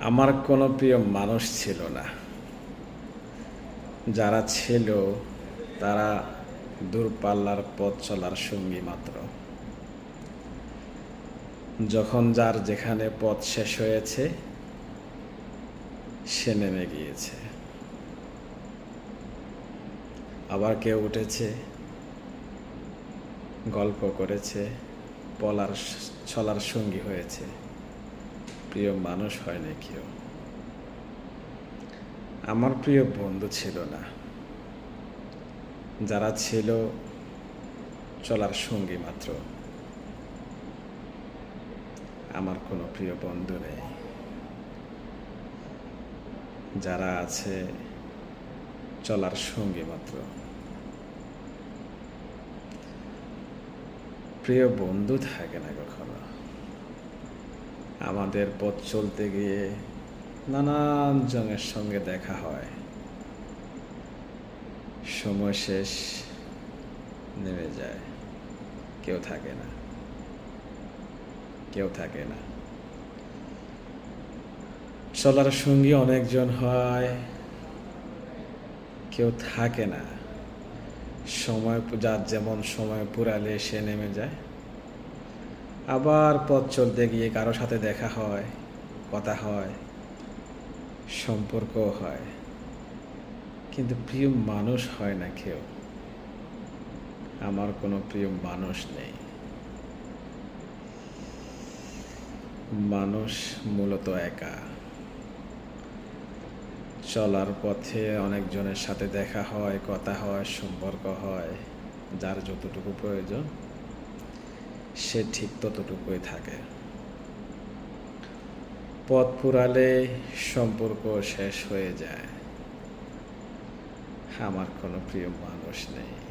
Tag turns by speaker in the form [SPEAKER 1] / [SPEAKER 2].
[SPEAKER 1] আমার কোনো প্রিয় মানুষ ছিল না। যারা ছিল তারা দূরপাল্লার পথ চলার সঙ্গী মাত্র। যখন যার যেখানে পথ শেষ হয়েছে সে নেমে গিয়েছে। আবার কেউ উঠেছে, গল্প করেছে, চলার সঙ্গী হয়েছে, প্রিয় মানুষ হয়নি কেউ। আমার প্রিয় বন্ধু ছিল না। যারা ছিল চলার সঙ্গী মাত্র। আমার কোনো প্রিয় বন্ধু নেই। যারা আছে চলার সঙ্গী মাত্র। প্রিয় বন্ধু থাকে না কখনো। আমাদের পথ চলতে গিয়ে নানান জনের সঙ্গে দেখা হয়, সময় শেষ, নেমে যায়, কেউ থাকে না, কেউ থাকে না। চলার সঙ্গী অনেকজন হয়, কেউ থাকে না। যার যেমন সময় পুরালে সে নেমে যায়। আবার পথ চলতে গিয়ে কারো সাথে দেখা হয়, কথা হয়, সম্পর্কও হয়, কিন্তু প্রিয় মানুষ হয় না কেউ। আমার কোনো প্রিয় মানুষ নেই। মানুষ মূলত একা। চলার পথে অনেকজনের সাথে দেখা হয়, কথা হয়, সম্পর্ক হয়। যার যতটুকু প্রয়োজন সে ঠিক ততটুকুই থাকে। পথ ফুরালে সম্পর্ক শেষ হয়ে যায়। আমার কোনো প্রিয় মানুষ নেই।